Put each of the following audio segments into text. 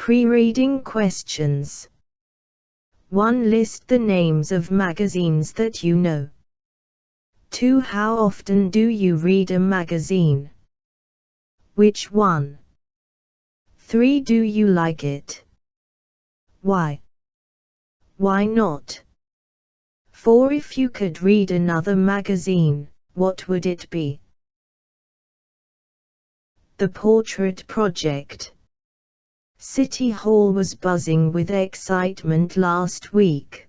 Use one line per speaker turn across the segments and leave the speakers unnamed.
Pre-reading questions. 1. List the names of magazines that you know. 2. How often do you read a magazine? Which one? 3. Do you like it? Why? Why not? 4. If you could read another magazine, what would it be? The Portrait Project. City Hall was buzzing with excitement last week.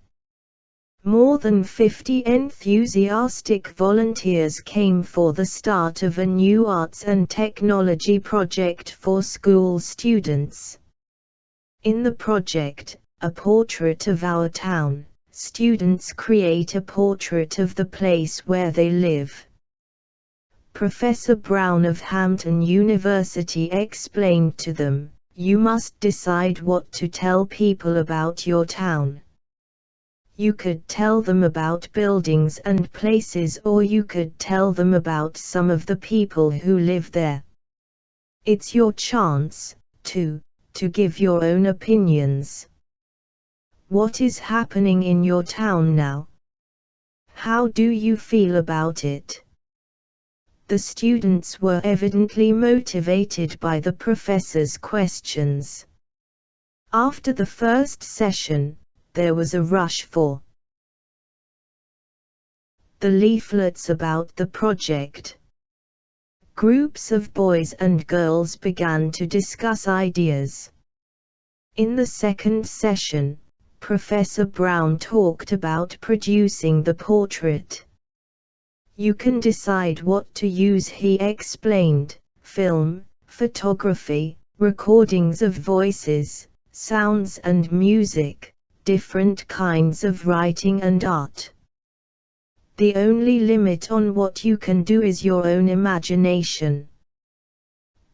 More than 50 enthusiastic volunteers came for the start of a new arts and technology project for school students. In the project, A Portrait of Our Town, students create a portrait of the place where they live. Professor Brown of Hampton University explained to them, "You must decide what to tell people about your town. You could tell them about buildings and places, or you could tell them about some of the people who live there. It's your chance to give your own opinions. What is happening in your town now? How do you feel about it?" The students were evidently motivated by the professor's questions. After the first session, there was a rush for the leaflets about the project. Groups of boys and girls began to discuss ideas. In the second session, Professor Brown talked about producing the portrait. "You can decide what to use," he explained: film, photography, recordings of voices, sounds and music, different kinds of writing and art. The only limit on what you can do is your own imagination.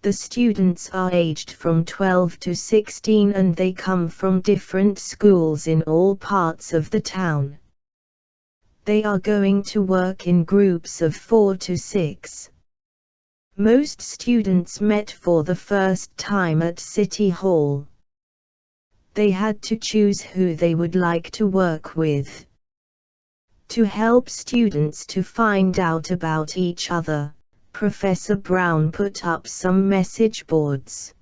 The students are aged from 12 to 16 and they come from different schools in all parts of the town. They are going to work in groups of 4 to 6. Most students met for the first time at City Hall. They had to choose who they would like to work with. To help students to find out about each other, Professor Brown put up some message boards.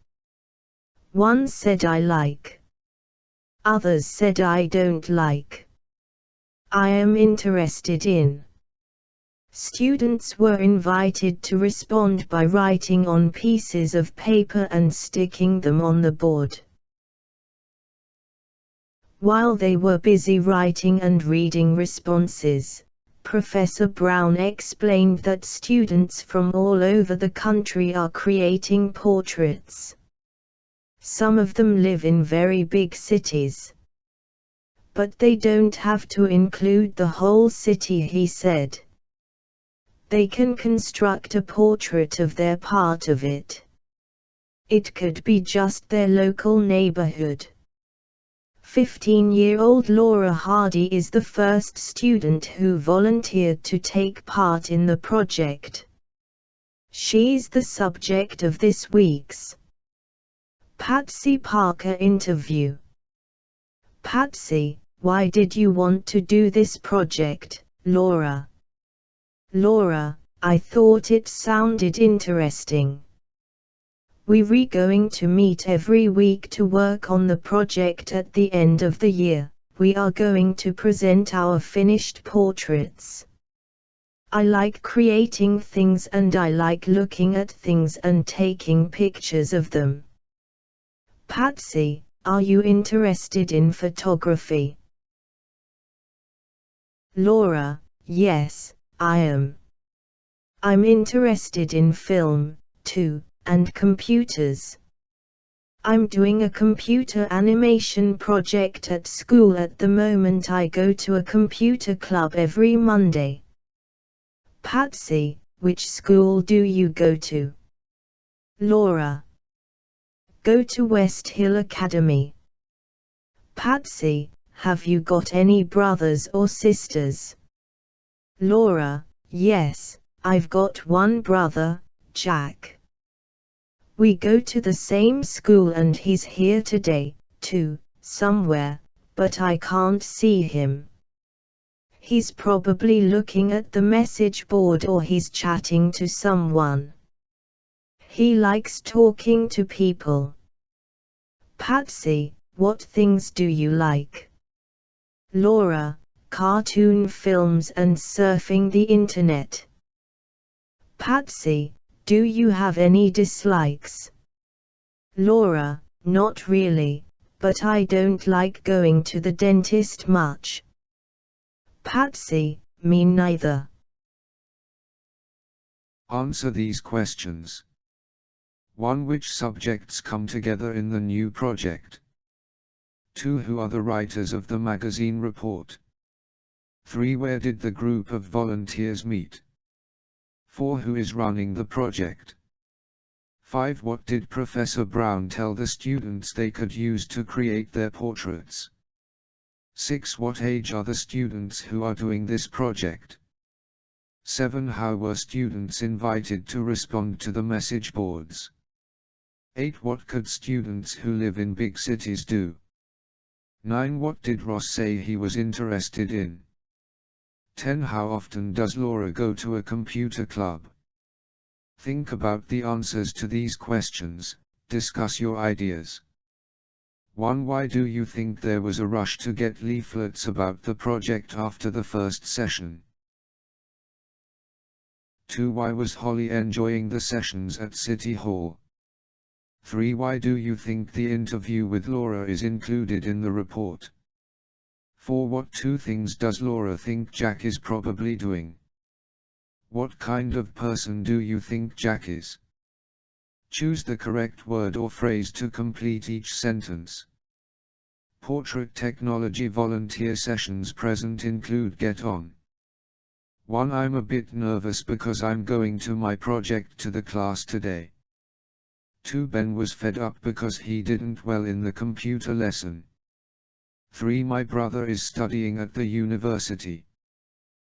One said, "I like." Others said, "I don't like." "I am interested in." Students were invited to respond by writing on pieces of paper and sticking them on the board. While they were busy writing and reading responses, Professor Brown explained that students from all over the country are creating portraits. Some of them live in very big cities. But they don't have to include the whole city, he said. They can construct a portrait of their part of it. It could be just their local neighborhood. 15-year-old Laura Hardy is the first student who volunteered to take part in the project. She's the subject of this week's Patsy Parker interview. "Patsy, why did you want to do this project, Laura?" "Laura, I thought it sounded interesting. We're going to meet every week to work on the project. At the end of the year, we are going to present our finished portraits. I like creating things and I like looking at things and taking pictures of them." "Patsy, are you interested in photography?" Laura: "Yes, I am. I'm interested in film, too, and computers. I'm doing a computer animation project at school at the moment. I go to a computer club every Monday." "Patsy, which school do you go to?" Laura: "Go to West Hill Academy." "Patsy, have you got any brothers or sisters?" Laura: "Yes, I've got one brother, Jack." We go to the same school and he's here today, too, somewhere, but I can't see him. He's probably looking at the message board or he's chatting to someone. He likes talking to people. Patsy, what things do you like? Laura, cartoon films and surfing the internet. Patsy, do you have any dislikes? Laura, not really, but I don't like going to the dentist much. Patsy, me neither.
Answer these questions. 1. Which subjects come together in the new project? 2. Who are the writers of the magazine report? 3. Where did the group of volunteers meet? 4. Who is running the project? 5. What did Professor Brown tell the students they could use to create their portraits? 6. What age are the students who are doing this project? 7. How were students invited to respond to the message boards? 8. What could students who live in big cities do? 9. What did Ross say he was interested in? 10. How often does Laura go to a computer club? Think about the answers to these questions, discuss your ideas. 1. Why do you think there was a rush to get leaflets about the project after the first session? 2. Why was Holly enjoying the sessions at City Hall? 3. Why do you think the interview with Laura is included in the report? 4. What 2 things does Laura think Jack is probably doing? What kind of person do you think Jack is? Choose the correct word or phrase to complete each sentence. Portrait technology volunteer sessions present include Get On. 1. I'm a bit nervous because I'm going to my project to the class today. 2. Ben was fed up because he didn't well in the computer lesson. 3. My brother is studying at the university.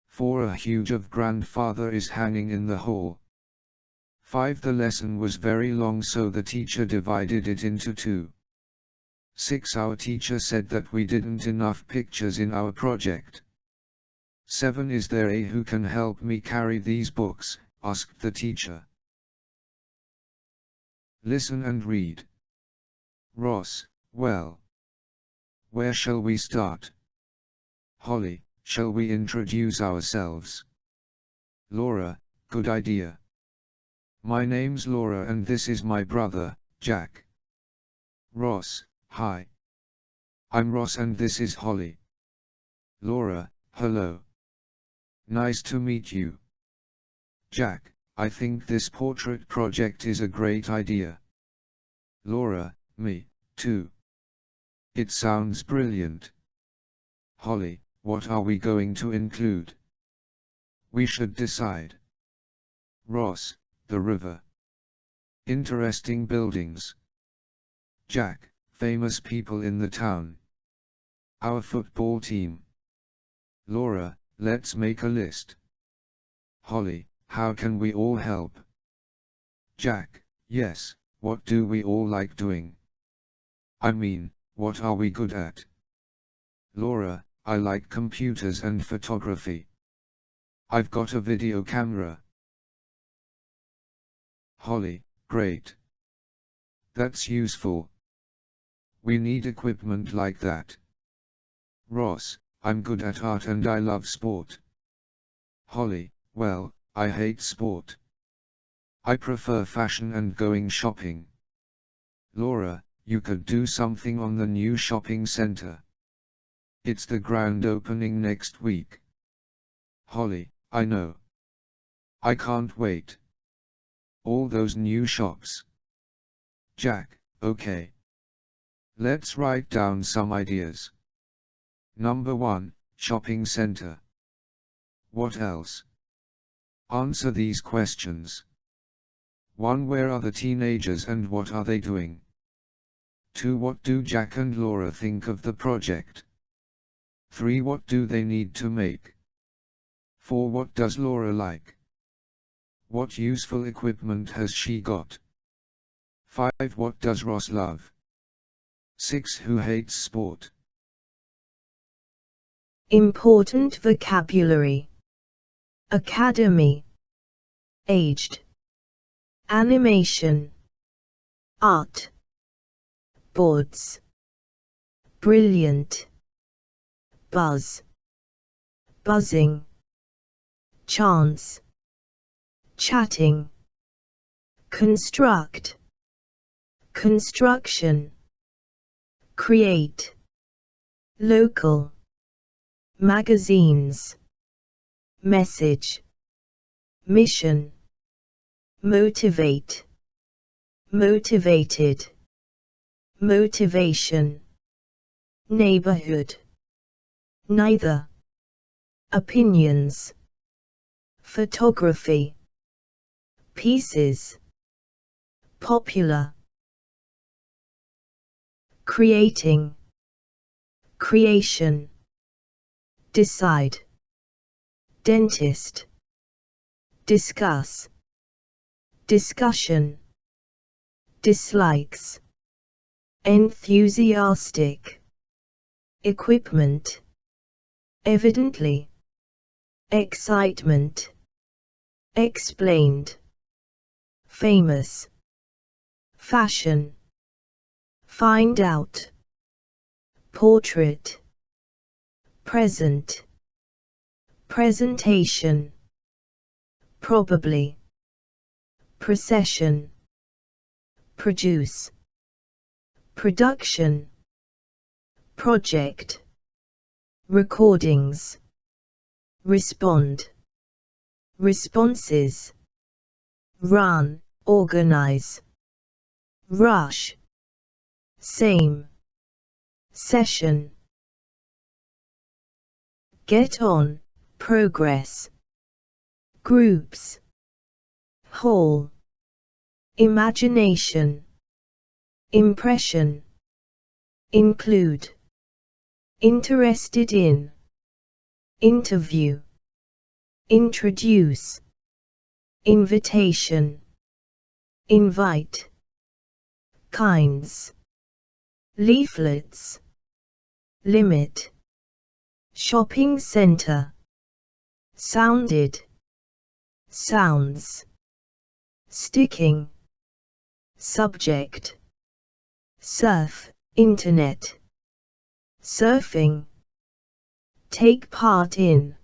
4. A huge of grandfather is hanging in the hall. 5. The lesson was very long so the teacher divided it into 2. 6. Our teacher said that we didn't enough pictures in our project. 7. Is there a who can help me carry these books? Asked the teacher. Listen and read. Ross, well. Where shall we start? Holly, shall we introduce ourselves? Laura, good idea. My name's Laura and this is my brother, Jack. Ross, hi. I'm Ross and this is Holly. Laura, hello. Nice to meet you. Jack, I think this portrait project is a great idea. Laura, me, too. It sounds brilliant. Holly, what are we going to include? We should decide. Ross, the river. Interesting buildings. Jack, famous people in the town. Our football team. Laura, let's make a list. Holly, how can we all help? Jack, yes, what do we all like doing? I mean, what are we good at? Laura, I like computers and photography. I've got a video camera. Holly, great. That's useful. We need equipment like that. Ross, I'm good at art and I love sport. Holly, well, I hate sport. I prefer fashion and going shopping. Laura, you could do something on the new shopping center. It's the grand opening next week. Holly, I know. I can't wait. All those new shops. Jack, okay. Let's write down some ideas. Number 1, shopping center. What else? Answer these questions. 1. Where are the teenagers and what are they doing? 2. What do Jack and Laura think of the project? 3. What do they need to make? 4. What does Laura like? What useful equipment has she got? 5. What does Ross love? 6. Who hates sport?
Important vocabulary. Academy. Aged. Animation. Art. Boards. Brilliant. Buzz. Buzzing. Chance. Chatting. Construct. Construction. Create. Local. Magazines. Message. Mission. Motivate. Motivated. Motivation. Neighborhood. Neither. Opinions. Photography. Pieces. Popular. Creating. Creation. Decide. Dentist. Discuss. Discussion. Dislikes. Enthusiastic. Equipment. Evidently. Excitement. Explained. Famous. Fashion. Find out. Portrait. Present. Presentation. Probably. Procession. Produce. Production. Project. Recordings. Respond. Responses. Run. Organize. Rush. Same. Session. Get on. Progress. Groups. Whole. Imagination. Impression. Include. Interested in. Interview. Introduce. Invitation. Invite. Kinds. Leaflets. Limit. Shopping center. Sounded. Sounds. Sticking. Subject. Surf. Internet. Surfing. Take part in.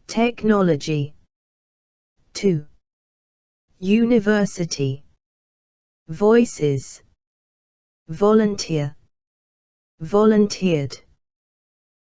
Technology. 2. University. Voices. Volunteer. Volunteered.